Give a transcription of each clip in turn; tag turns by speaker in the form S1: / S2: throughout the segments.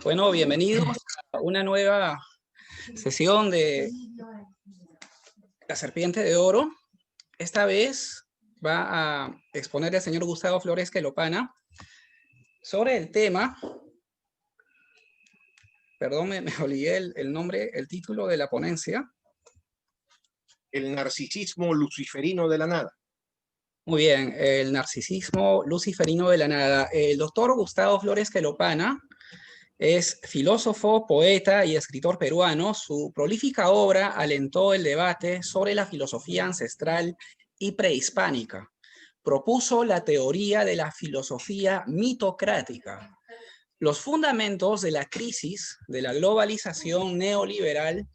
S1: Bueno, bienvenidos a una nueva sesión de La Serpiente de Oro. Esta vez va a exponer el señor Gustavo Flores Quelopana sobre el tema, perdón, me olvidé el nombre, el título de la ponencia.
S2: El narcisismo luciferino de la nada.
S1: Muy bien, el narcisismo luciferino de la nada. El doctor Gustavo Flores Quelopana es filósofo, poeta y escritor peruano. Su prolífica obra alentó el debate sobre la filosofía ancestral y prehispánica. Propuso la teoría de la filosofía mitocrática, los fundamentos de la crisis de la globalización neoliberal.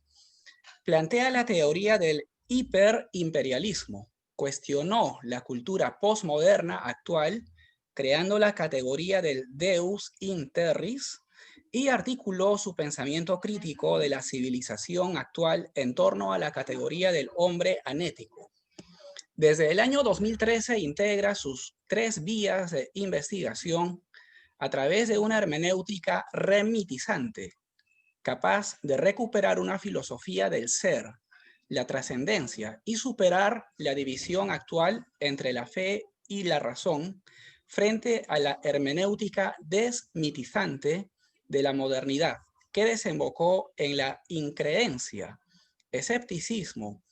S1: Plantea la teoría del hiperimperialismo. Cuestionó la cultura postmoderna actual, creando la categoría del Deus in terris, y articuló su pensamiento crítico de la civilización actual en torno a la categoría del hombre anético. Desde el año 2013 integra sus 3 vías de investigación a través de una hermenéutica remitizante, capaz de recuperar una filosofía del ser, la trascendencia y superar la división actual entre la fe y la razón frente a la hermenéutica desmitizante de la modernidad, que desembocó en la increencia, escepticismo,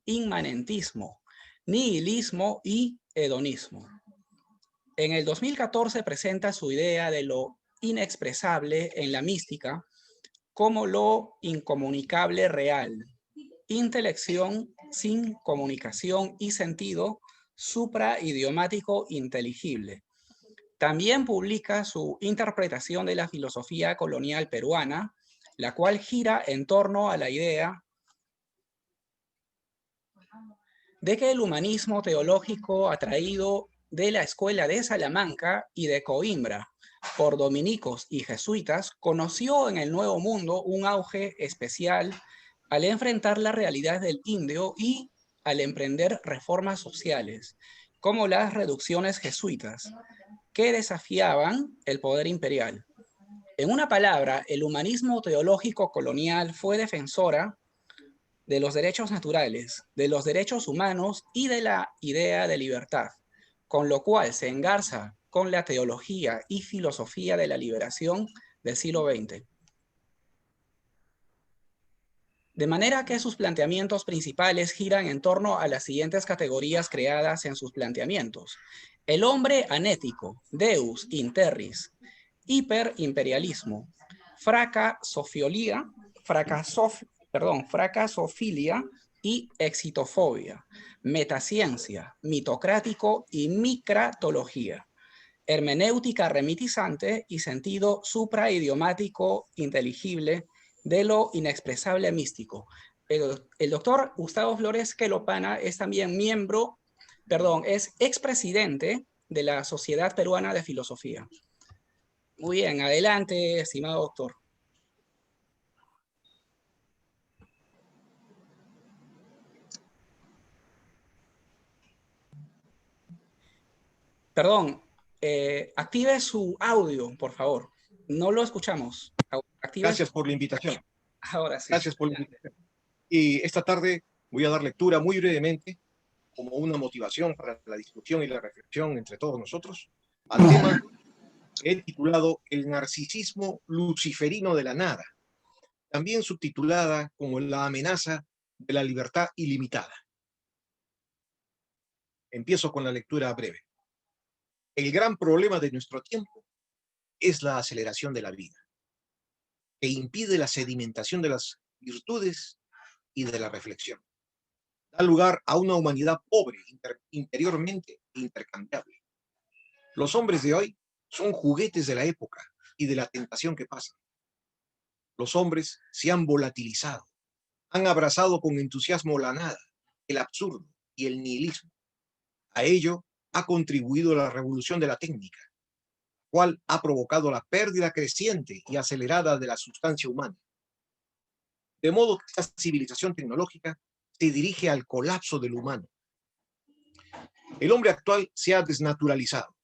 S1: inmanentismo, nihilismo y hedonismo. En el 2014 presenta su idea de lo inexpresable en la mística como lo incomunicable real, intelección sin comunicación y sentido supraidiomático inteligible. También publica su interpretación de la filosofía colonial peruana, la cual gira en torno a la idea de que el humanismo teológico atraído de la escuela de Salamanca y de Coimbra por dominicos y jesuitas conoció en el Nuevo Mundo un auge especial al enfrentar la realidad del indio y al emprender reformas sociales, como las reducciones jesuitas, que desafiaban el poder imperial. En una palabra, el humanismo teológico colonial fue defensora de los derechos naturales, de los derechos humanos y de la idea de libertad, con lo cual se engarza con la teología y filosofía de la liberación del siglo XX. De manera que sus planteamientos principales giran en torno a las siguientes categorías creadas en sus planteamientos: el hombre anético, Deus in terris, hiperimperialismo, fracasofilia y exitofobia, metaciencia, mitocrático y micratología, hermenéutica remitizante y sentido supraidiomático inteligible de lo inexpresable místico. El doctor Gustavo Flores Quelopana es también es expresidente de la Sociedad Peruana de Filosofía. Muy bien, adelante, estimado doctor. Perdón, active su audio, por favor. No lo escuchamos.
S2: Gracias por la invitación.
S1: Ahora sí.
S2: Gracias por la invitación. Y esta tarde voy a dar lectura muy brevemente, como una motivación para la discusión y la reflexión entre todos nosotros, al tema que he titulado El narcisismo luciferino de la nada, también subtitulada como La amenaza de la libertad ilimitada. Empiezo con la lectura breve. El gran problema de nuestro tiempo es la aceleración de la vida, que impide la sedimentación de las virtudes y de la reflexión. Da lugar a una humanidad pobre, interiormente intercambiable. Los hombres de hoy son juguetes de la época y de la tentación que pasan. Los hombres se han volatilizado, han abrazado con entusiasmo la nada, el absurdo y el nihilismo. A ello ha contribuido la revolución de la técnica, cual ha provocado la pérdida creciente y acelerada de la sustancia humana. De modo que esta civilización tecnológica se dirige al colapso del humano. El hombre actual se ha desnaturalizado,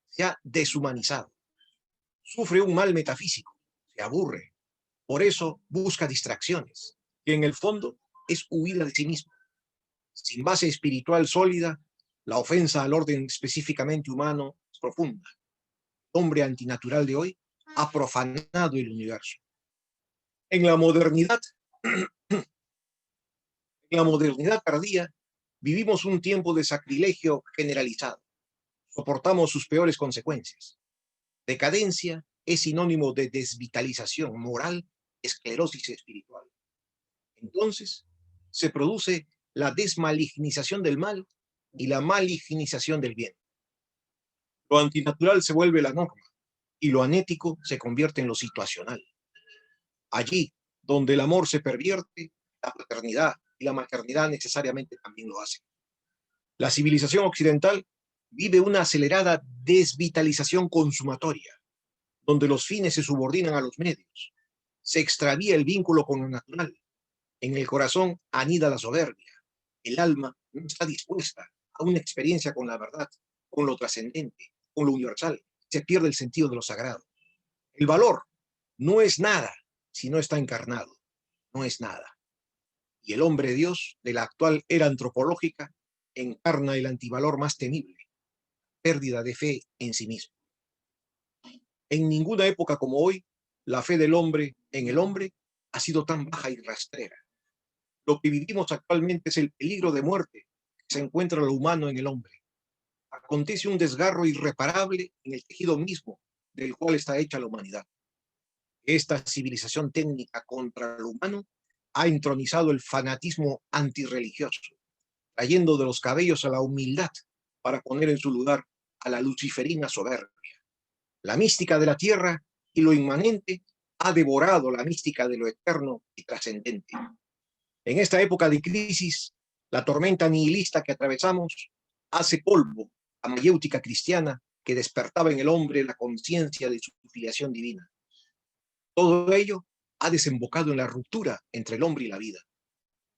S2: se ha deshumanizado, sufre un mal metafísico, se aburre. Por eso busca distracciones, que en el fondo es huida de sí mismo. Sin base espiritual sólida, la ofensa al orden específicamente humano es profunda. El hombre antinatural de hoy ha profanado el universo. En la modernidad, tardía, vivimos un tiempo de sacrilegio generalizado. Soportamos sus peores consecuencias. Decadencia es sinónimo de desvitalización moral, esclerosis espiritual. Entonces, se produce la desmalignización del mal y la malignización del bien. Lo antinatural se vuelve la norma y lo anético se convierte en lo situacional. Allí donde el amor se pervierte, la paternidad y la maternidad necesariamente también lo hacen. La civilización occidental vive una acelerada desvitalización consumatoria, donde los fines se subordinan a los medios. Se extravía el vínculo con lo natural. En el corazón anida la soberbia. El alma no está dispuesta a una experiencia con la verdad, con lo trascendente, con lo universal. Se pierde el sentido de lo sagrado. El valor no es nada si no está encarnado. No es nada. Y el hombre Dios de la actual era antropológica encarna el antivalor más temible, pérdida de fe en sí mismo. En ninguna época como hoy, la fe del hombre en el hombre ha sido tan baja y rastrera. Lo que vivimos actualmente es el peligro de muerte que se encuentra lo humano en el hombre. Acontece un desgarro irreparable en el tejido mismo del cual está hecha la humanidad. Esta civilización técnica contra lo humano ha entronizado el fanatismo antirreligioso, trayendo de los cabellos a la humildad para poner en su lugar a la luciferina soberbia. La mística de la tierra y lo inmanente ha devorado la mística de lo eterno y trascendente. En esta época de crisis, la tormenta nihilista que atravesamos hace polvo la mayéutica cristiana que despertaba en el hombre la conciencia de su filiación divina. Todo ello ha desembocado en la ruptura entre el hombre y la vida.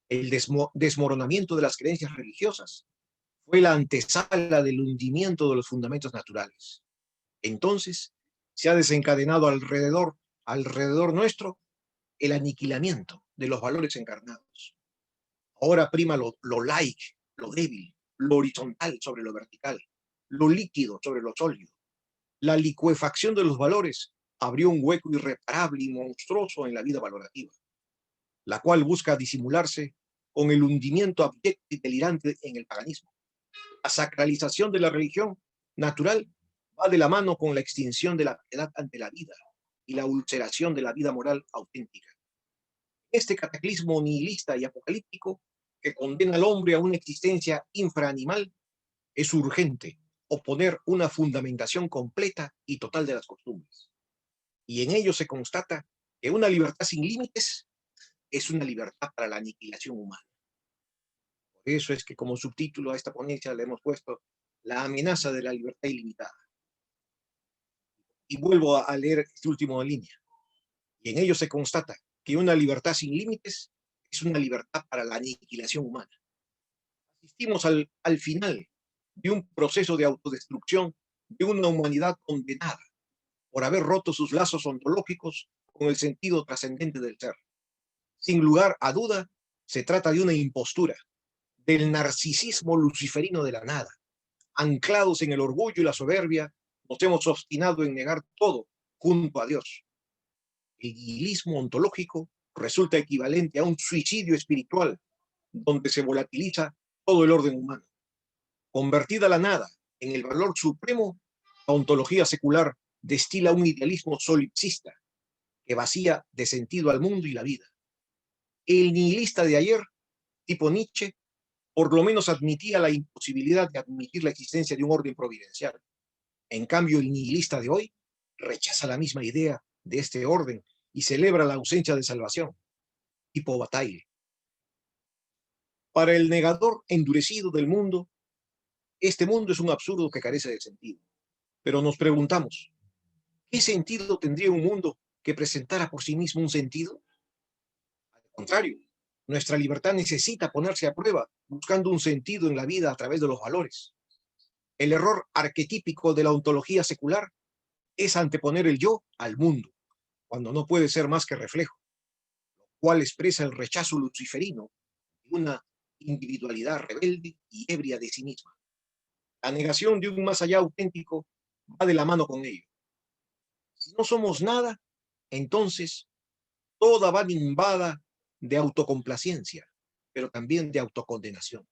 S2: El desmoronamiento de las creencias religiosas fue la antesala del hundimiento de los fundamentos naturales. Entonces se ha desencadenado alrededor nuestro el aniquilamiento de los valores encarnados. Ahora prima lo laic, lo débil, lo horizontal sobre lo vertical, lo líquido sobre lo sólido. La licuefacción de los valores abrió un hueco irreparable y monstruoso en la vida valorativa, la cual busca disimularse con el hundimiento abyecto y delirante en el paganismo. La sacralización de la religión natural va de la mano con la extinción de la piedad ante la vida y la ulceración de la vida moral auténtica. Este cataclismo nihilista y apocalíptico que condena al hombre a una existencia infraanimal, es urgente oponer una fundamentación completa y total de las costumbres. Y en ello se constata que una libertad sin límites es una libertad para la aniquilación humana. Por eso es que como subtítulo a esta ponencia le hemos puesto la amenaza de la libertad ilimitada. Y vuelvo a leer este último línea. Y en ello se constata que una libertad sin límites es una libertad para la aniquilación humana. Asistimos al final de un proceso de autodestrucción de una humanidad condenada por haber roto sus lazos ontológicos con el sentido trascendente del ser. Sin lugar a duda, se trata de una impostura, del narcisismo luciferino de la nada. Anclados en el orgullo y la soberbia, nos hemos obstinado en negar todo junto a Dios. El nihilismo ontológico resulta equivalente a un suicidio espiritual, donde se volatiliza todo el orden humano. Convertida la nada en el valor supremo, la ontología secular destila un idealismo solipsista que vacía de sentido al mundo y la vida. El nihilista de ayer, tipo Nietzsche, por lo menos admitía la imposibilidad de admitir la existencia de un orden providencial. En cambio, el nihilista de hoy rechaza la misma idea de este orden y celebra la ausencia de salvación, tipo Bataille. Para el negador endurecido del mundo, este mundo es un absurdo que carece de sentido. Pero nos preguntamos, ¿qué sentido tendría un mundo que presentara por sí mismo un sentido? Al contrario, nuestra libertad necesita ponerse a prueba buscando un sentido en la vida a través de los valores. El error arquetípico de la ontología secular es anteponer el yo al mundo, cuando no puede ser más que reflejo, lo cual expresa el rechazo luciferino de una individualidad rebelde y ebria de sí misma. La negación de un más allá auténtico va de la mano con ello. Si no somos nada, entonces toda va nimbada de autocomplacencia, pero también de autocondenación.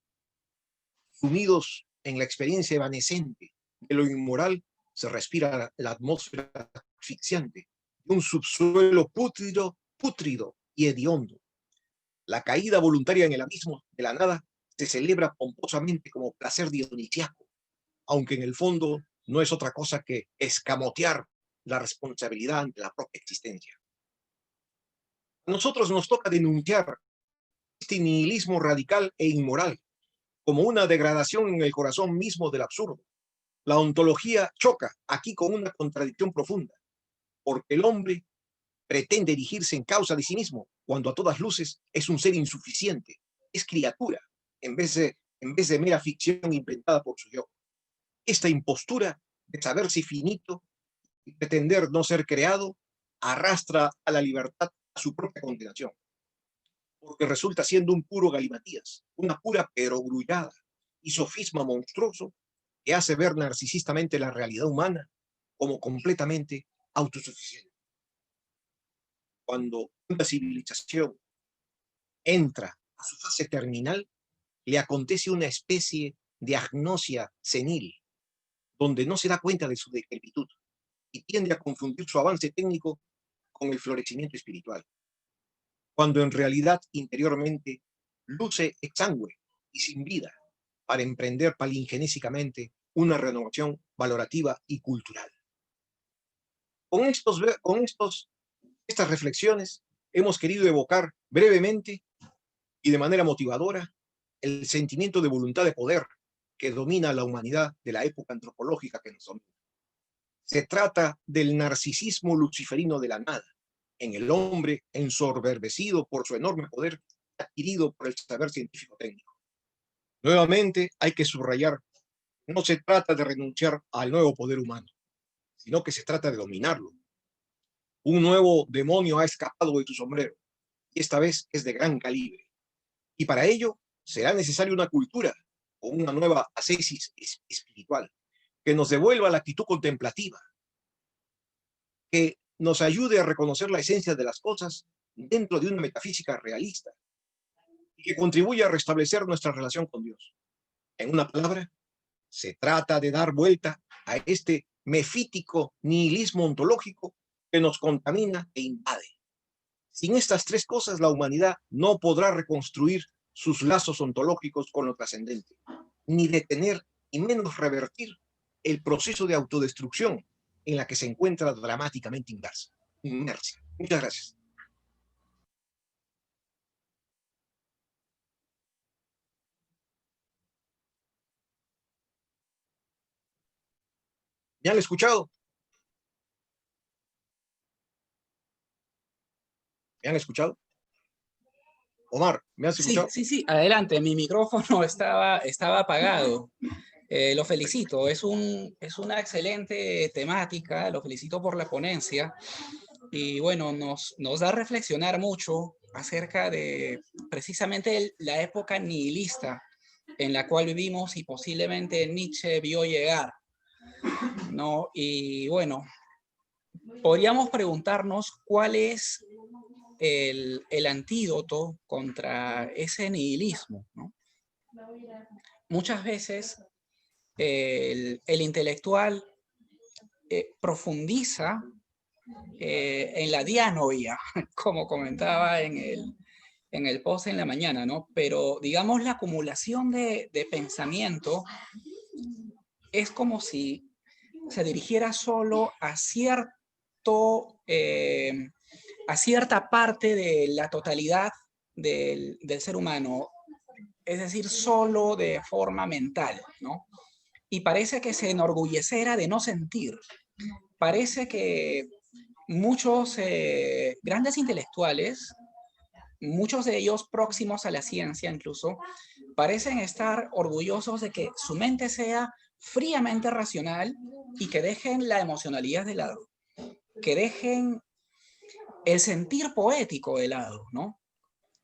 S2: Sumidos en la experiencia evanescente de lo inmoral, se respira la atmósfera asfixiante de un subsuelo pútrido y hediondo. La caída voluntaria en el abismo de la nada se celebra pomposamente como placer dionisiaco, aunque en el fondo no es otra cosa que escamotear la responsabilidad ante la propia existencia. A nosotros nos toca denunciar este nihilismo radical e inmoral como una degradación en el corazón mismo del absurdo. La ontología choca aquí con una contradicción profunda, porque el hombre pretende erigirse en causa de sí mismo, cuando a todas luces es un ser insuficiente, es criatura, en vez de mera ficción inventada por su yo. Esta impostura de saberse finito y pretender no ser creado arrastra a la libertad a su propia condenación, porque resulta siendo un puro galimatías, una pura perogrullada y sofisma monstruoso que hace ver narcisistamente la realidad humana como completamente autosuficiente. Cuando una civilización entra a su fase terminal, le acontece una especie de agnosia senil, donde no se da cuenta de su decrepitud y tiende a confundir su avance técnico con el florecimiento espiritual, cuando en realidad interiormente luce exangüe y sin vida para emprender palingenésicamente una renovación valorativa y cultural. Estas reflexiones hemos querido evocar brevemente y de manera motivadora el sentimiento de voluntad de poder que domina a la humanidad de la época antropológica que nos domina. Se trata del narcisismo luciferino de la nada, en el hombre ensoberbecido por su enorme poder adquirido por el saber científico técnico. Nuevamente hay que subrayar, no se trata de renunciar al nuevo poder humano, sino que se trata de dominarlo. Un nuevo demonio ha escapado de tu sombrero, y esta vez es de gran calibre. Y para ello será necesaria una cultura o una nueva ascesis espiritual que nos devuelva la actitud contemplativa, que nos ayude a reconocer la esencia de las cosas dentro de una metafísica realista y que contribuya a restablecer nuestra relación con Dios. En una palabra, se trata de dar vuelta a este mefítico nihilismo ontológico que nos contamina e invade. Sin estas tres cosas, la humanidad no podrá reconstruir sus lazos ontológicos con lo trascendente, ni detener y menos revertir el proceso de autodestrucción en la que se encuentra dramáticamente inmersa. Muchas gracias. ¿Me han escuchado? ¿Me han escuchado? Omar, ¿me has
S1: Sí,
S2: escuchado?
S1: sí, sí, adelante. Mi micrófono estaba apagado. Lo felicito, es una excelente temática, lo felicito por la ponencia y bueno, nos da a reflexionar mucho acerca de precisamente la época nihilista en la cual vivimos y posiblemente Nietzsche vio llegar, ¿no? Y bueno, podríamos preguntarnos cuál es el antídoto contra ese nihilismo, ¿no? Muchas veces el intelectual profundiza en la dianovia, como comentaba en el post en la mañana, ¿no? Pero digamos la acumulación de pensamiento es como si se dirigiera solo a cierta parte de la totalidad del ser humano, es decir, solo de forma mental, ¿no? Y parece que se enorgulleciera de no sentir. Parece que muchos grandes intelectuales, muchos de ellos próximos a la ciencia incluso, parecen estar orgullosos de que su mente sea fríamente racional y que dejen la emocionalidad de lado, que dejen el sentir poético de lado, ¿no?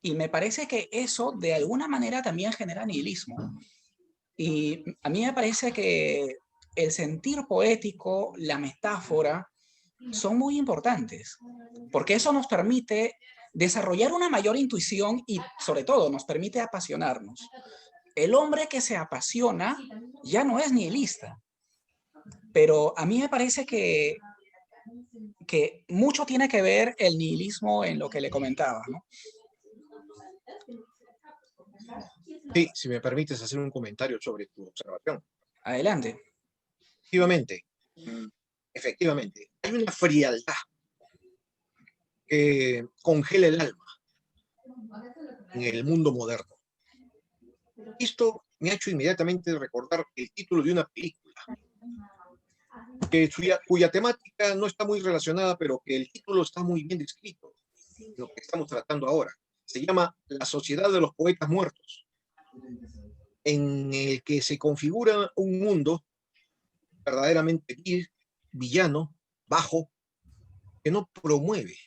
S1: Y me parece que eso de alguna manera también genera nihilismo. Y a mí me parece que el sentir poético, la metáfora, son muy importantes, porque eso nos permite desarrollar una mayor intuición y sobre todo nos permite apasionarnos. El hombre que se apasiona ya no es nihilista, pero a mí me parece que mucho tiene que ver el nihilismo en lo que le comentaba, ¿no?
S2: Sí, si me permites hacer un comentario sobre tu observación.
S1: Adelante.
S2: Efectivamente, efectivamente, hay una frialdad que congela el alma en el mundo moderno. Esto me ha hecho inmediatamente recordar el título de una película, cuya temática no está muy relacionada, pero que el título está muy bien descrito, lo que estamos tratando ahora. Se llama La Sociedad de los Poetas Muertos, en el que se configura un mundo verdaderamente villano, bajo, que no promueve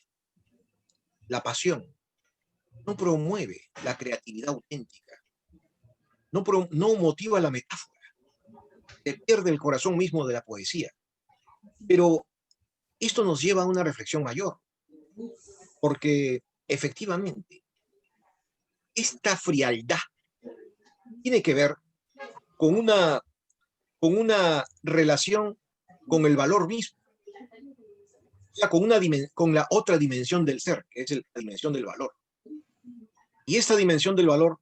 S2: la pasión, no promueve la creatividad auténtica, no motiva la metáfora, se pierde el corazón mismo de la poesía. Pero esto nos lleva a una reflexión mayor, porque efectivamente esta frialdad tiene que ver con una relación con el valor mismo, o sea, con la otra dimensión del ser, que es la dimensión del valor. Y esta dimensión del valor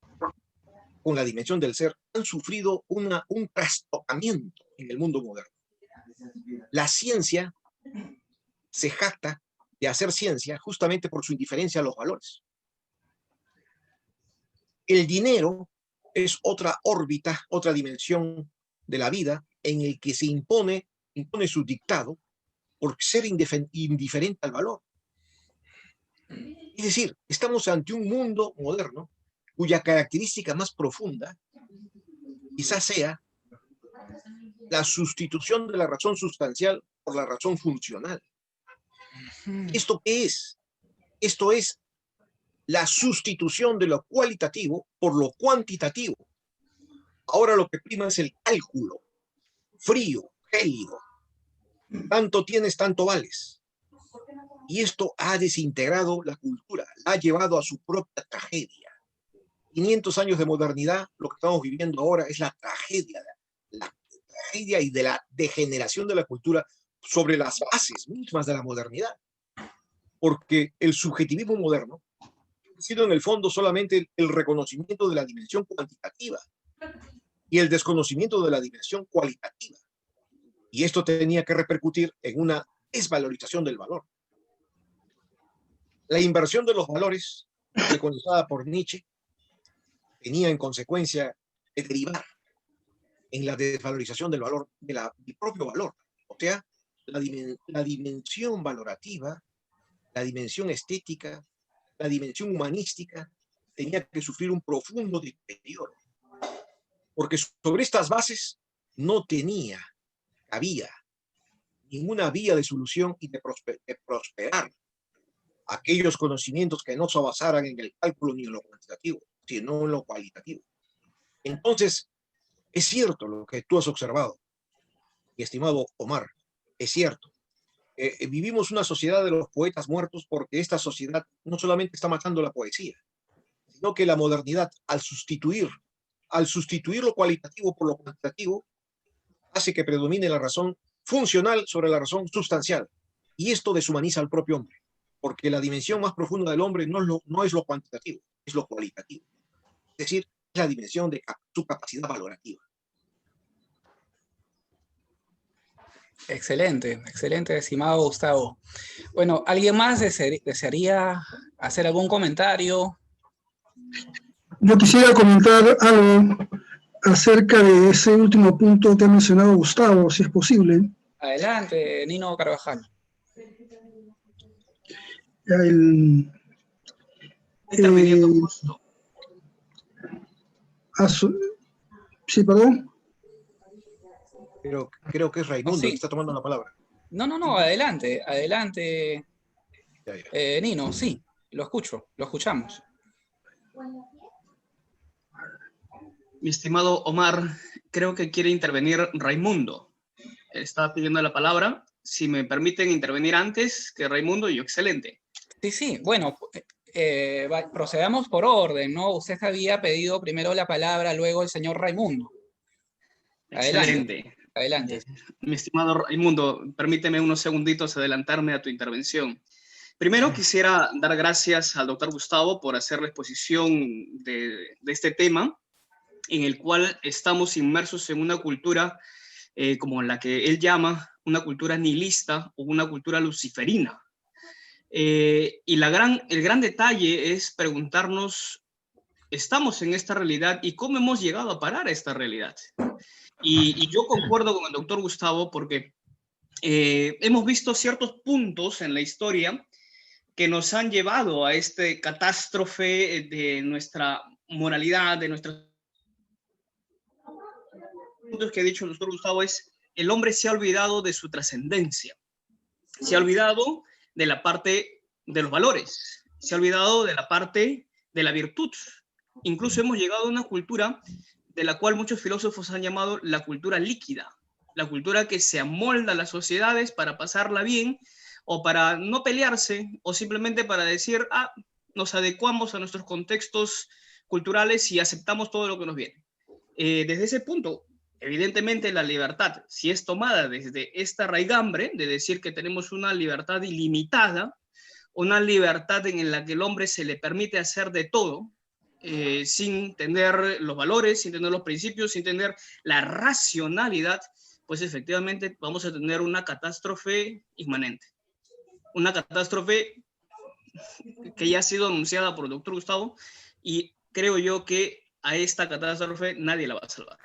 S2: con la dimensión del ser han sufrido un trastocamiento en el mundo moderno. La ciencia se jacta de hacer ciencia justamente por su indiferencia a los valores. El dinero es otra órbita, otra dimensión de la vida en el que se impone su dictado por ser indiferente al valor. Es decir, estamos ante un mundo moderno cuya característica más profunda quizás sea la sustitución de la razón sustancial por la razón funcional. ¿Esto qué es? Esto es la sustitución de lo cualitativo por lo cuantitativo. Ahora lo que prima es el cálculo, frío, gélido. Tanto tienes, tanto vales. Y esto ha desintegrado la cultura, la ha llevado a su propia tragedia. 500 años de modernidad, lo que estamos viviendo ahora es la tragedia y de la degeneración de la cultura sobre las bases mismas de la modernidad. Porque el subjetivismo moderno ha sido en el fondo solamente el reconocimiento de la dimensión cuantitativa y el desconocimiento de la dimensión cualitativa. Y esto tenía que repercutir en una desvalorización del valor. La inversión de los valores, preconizada por Nietzsche, tenía en consecuencia de derivar en la desvalorización del valor, del propio valor. O sea, la dimensión valorativa, la dimensión estética, la dimensión humanística, tenía que sufrir un profundo deterioro. Porque sobre estas bases no había ninguna vía de solución y de prosperar aquellos conocimientos que no se basaran en el cálculo ni en lo cuantitativo, sino en lo cualitativo. Entonces, es cierto lo que tú has observado, mi estimado Omar, es cierto. Vivimos una sociedad de los poetas muertos porque esta sociedad no solamente está matando la poesía, sino que la modernidad, al sustituir lo cualitativo por lo cuantitativo, hace que predomine la razón funcional sobre la razón sustancial. Y esto deshumaniza al propio hombre, porque la dimensión más profunda del hombre no es lo cuantitativo, es lo cualitativo. Es decir, es la dimensión de su capacidad valorativa.
S1: Excelente, excelente, estimado Gustavo. Bueno, ¿alguien más desearía hacer algún comentario?
S3: Yo quisiera comentar algo acerca de ese último punto que ha mencionado Gustavo, si es posible.
S1: Adelante, Nino Carvajal.
S4: Está pidiendo justo.
S3: Sí, perdón.
S2: Creo que es Raimundo
S1: sí.
S2: que está tomando la palabra.
S1: No, adelante.
S2: Ya.
S1: Nino, sí, lo escuchamos.
S4: Mi estimado Omar, creo que quiere intervenir Raimundo. Está pidiendo la palabra. Si me permiten intervenir antes que Raimundo, yo excelente.
S1: Sí, bueno, procedamos por orden, ¿no? Usted había pedido primero la palabra, luego el señor Raimundo.
S4: Excelente.
S1: Adelante.
S4: Mi estimado Raimundo, permíteme unos segunditos adelantarme a tu intervención. Primero quisiera dar gracias al doctor Gustavo por hacer la exposición de este tema, en el cual estamos inmersos en una cultura como la que él llama una cultura nihilista o una cultura luciferina. Y el gran detalle es preguntarnos, ¿estamos en esta realidad y cómo hemos llegado a parar a esta realidad? Y yo concuerdo con el doctor Gustavo porque hemos visto ciertos puntos en la historia que nos han llevado a este catástrofe de nuestra moralidad, de nuestras... puntos que ha dicho el doctor Gustavo es, el hombre se ha olvidado de su trascendencia, se ha olvidado de la parte de los valores, se ha olvidado de la parte de la virtud. Incluso hemos llegado a una cultura de la cual muchos filósofos han llamado la cultura líquida, la cultura que se amolda a las sociedades para pasarla bien o para no pelearse o simplemente para decir, nos adecuamos a nuestros contextos culturales y aceptamos todo lo que nos viene. Desde ese punto, evidentemente la libertad, si es tomada desde esta raigambre de decir que tenemos una libertad ilimitada, una libertad en la que el hombre se le permite hacer de todo, sin tener los valores, sin tener los principios, sin tener la racionalidad, pues efectivamente vamos a tener una catástrofe inmanente. Una catástrofe que ya ha sido anunciada por el doctor Gustavo y creo yo que a esta catástrofe nadie la va a salvar.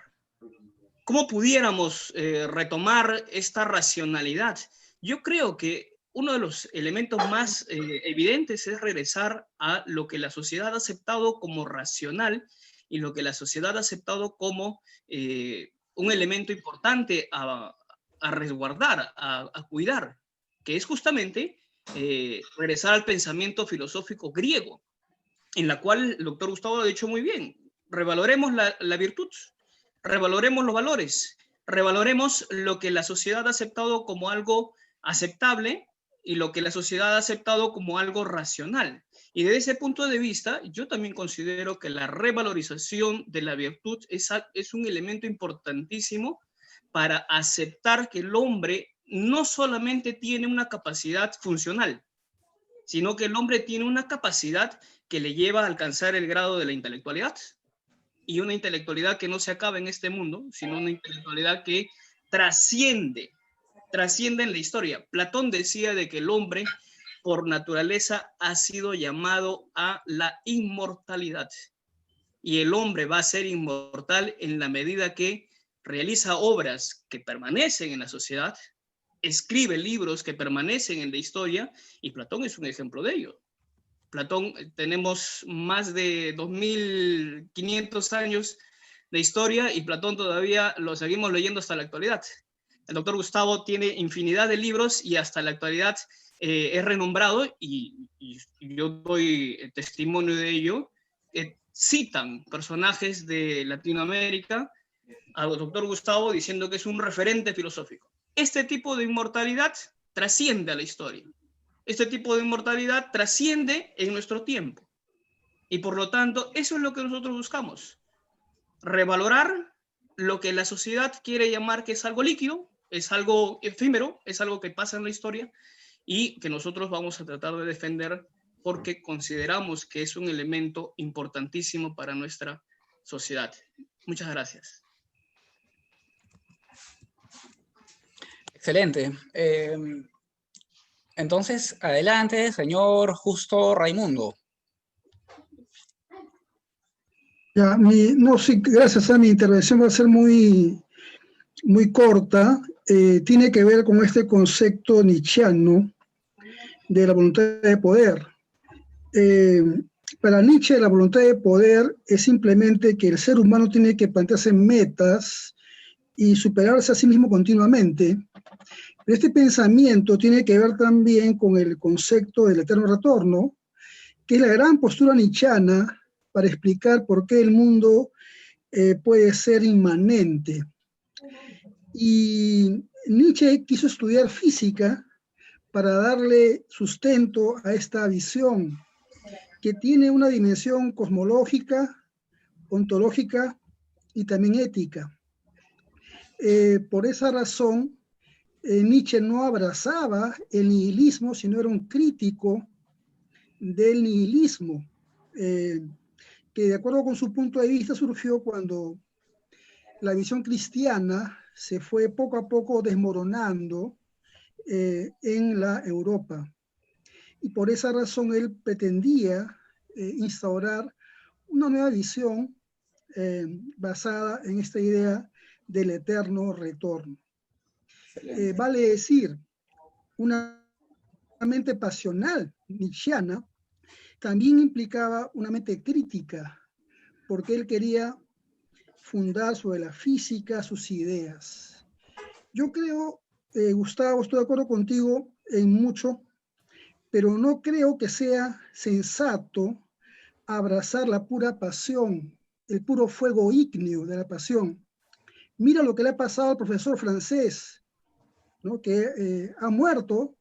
S4: ¿Cómo pudiéramos retomar esta racionalidad? Yo creo que uno de los elementos más evidentes es regresar a lo que la sociedad ha aceptado como racional y lo que la sociedad ha aceptado como un elemento importante a resguardar, a cuidar, que es justamente regresar al pensamiento filosófico griego, en la cual el doctor Gustavo lo ha dicho muy bien. Revaloremos la virtud, revaloremos los valores, revaloremos lo que la sociedad ha aceptado como algo aceptable y lo que la sociedad ha aceptado como algo racional. Y desde ese punto de vista, yo también considero que la revalorización de la virtud es un elemento importantísimo para aceptar que el hombre no solamente tiene una capacidad funcional, sino que el hombre tiene una capacidad que le lleva a alcanzar el grado de la intelectualidad, y una intelectualidad que no se acaba en este mundo, sino una intelectualidad que trasciende en la historia. Platón decía de que el hombre, por naturaleza, ha sido llamado a la inmortalidad, y el hombre va a ser inmortal en la medida que realiza obras que permanecen en la sociedad, escribe libros que permanecen en la historia, y Platón es un ejemplo de ello. Platón, tenemos más de 2500 años de historia y Platón todavía lo seguimos leyendo hasta la actualidad. El doctor Gustavo tiene infinidad de libros y hasta la actualidad es renombrado y yo doy testimonio de ello. Citan personajes de Latinoamérica al doctor Gustavo diciendo que es un referente filosófico. Este tipo de inmortalidad trasciende a la historia. Este tipo de inmortalidad trasciende en nuestro tiempo. Y por lo tanto, eso es lo que nosotros buscamos. Revalorar lo que la sociedad quiere llamar que es algo líquido, es algo efímero, es algo que pasa en la historia y que nosotros vamos a tratar de defender porque consideramos que es un elemento importantísimo para nuestra sociedad. Muchas gracias.
S1: Excelente. Entonces, adelante, señor Justo Raimundo.
S3: Ya, sí, gracias a mi intervención va a ser muy corta. Tiene que ver con este concepto nietzscheano de la voluntad de poder. Para Nietzsche, la voluntad de poder es simplemente que el ser humano tiene que plantearse metas y superarse a sí mismo continuamente, Este pensamiento tiene que ver también con el concepto del eterno retorno, que es la gran postura nietzscheana para explicar por qué el mundo puede ser inmanente. Y Nietzsche quiso estudiar física para darle sustento a esta visión, que tiene una dimensión cosmológica, ontológica y también ética. Por esa razón, Nietzsche no abrazaba el nihilismo, sino era un crítico del nihilismo, que de acuerdo con su punto de vista surgió cuando la visión cristiana se fue poco a poco desmoronando en la Europa. Y por esa razón él pretendía instaurar una nueva visión basada en esta idea del eterno retorno. Vale decir, una mente pasional nietzscheana también implicaba una mente crítica, porque él quería fundar sobre la física sus ideas. Yo creo, Gustavo, estoy de acuerdo contigo en mucho, pero no creo que sea sensato abrazar la pura pasión, el puro fuego ígneo de la pasión. Mira lo que le ha pasado al profesor francés, ¿no? Que ha muerto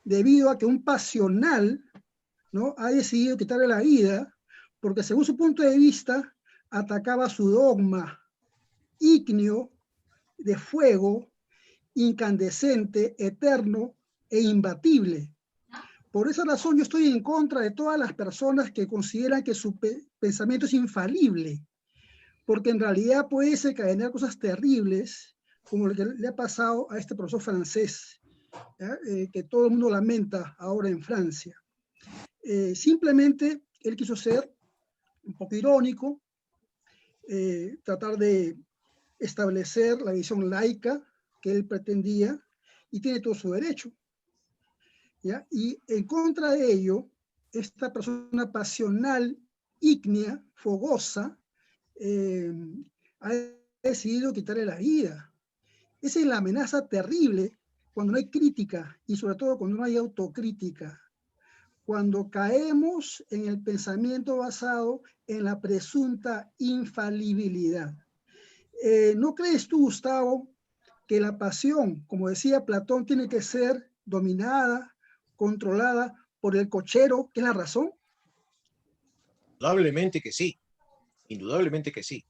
S3: debido a que un pasional, ¿no?, ha decidido quitarle la vida porque según su punto de vista atacaba su dogma ígneo de fuego incandescente, eterno e imbatible. Por esa razón yo estoy en contra de todas las personas que consideran que su pensamiento es infalible, porque en realidad puede desencadenar cosas terribles, como lo que le ha pasado a este profesor francés, que todo el mundo lamenta ahora en Francia. Simplemente él quiso ser un poco irónico, tratar de establecer la visión laica que él pretendía, y tiene todo su derecho, ¿ya? Y en contra de ello, esta persona pasional, ígnea, fogosa, ha decidido quitarle la vida. Esa es la amenaza terrible cuando no hay crítica, y sobre todo cuando no hay autocrítica. Cuando caemos en el pensamiento basado en la presunta infalibilidad. ¿No crees tú, Gustavo, que la pasión, como decía Platón, tiene que ser dominada, controlada por el cochero, que es la razón?
S2: Indudablemente que sí, indudablemente que sí.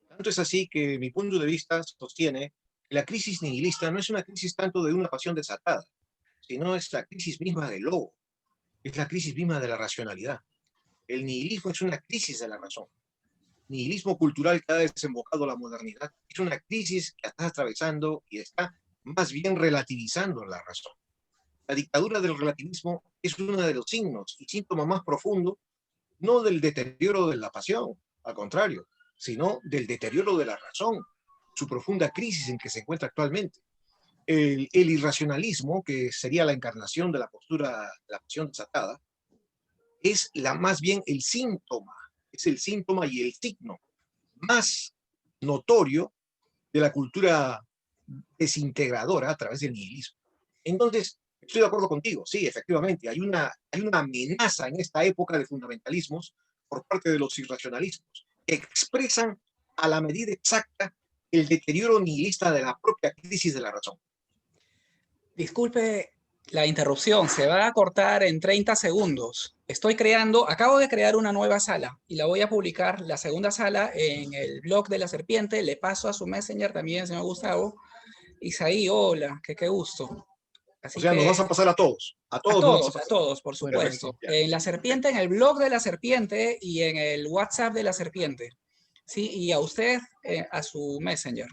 S2: Tanto es así que mi punto de vista sostiene que la crisis nihilista no es una crisis tanto de una pasión desatada, sino es la crisis misma del lobo, es la crisis misma de la racionalidad. El nihilismo es una crisis de la razón. Nihilismo cultural que ha desembocado la modernidad es una crisis que está atravesando y está más bien relativizando la razón. La dictadura del relativismo es uno de los signos y síntomas más profundos, no del deterioro de la pasión, al contrario, sino del deterioro de la razón, su profunda crisis en que se encuentra actualmente. El irracionalismo, que sería la encarnación de la postura de la pasión desatada, es más bien el síntoma, es el síntoma y el signo más notorio de la cultura desintegradora a través del nihilismo. Entonces, estoy de acuerdo contigo, sí, efectivamente, hay una amenaza en esta época de fundamentalismos por parte de los irracionalismos, que expresan a la medida exacta el deterioro nihilista de la propia crisis de la razón.
S1: Disculpe la interrupción, se va a cortar en 30 segundos. Acabo de crear una nueva sala y la voy a publicar, la segunda sala, en el blog de La Serpiente. Le paso a su Messenger también, señor Gustavo. Isaí, hola, qué gusto. Así
S2: o sea, nos vas a pasar a todos.
S1: A todos, por supuesto. Bueno, en La Serpiente, en el blog de La Serpiente y en el WhatsApp de La Serpiente. Sí, y a usted, a su Messenger.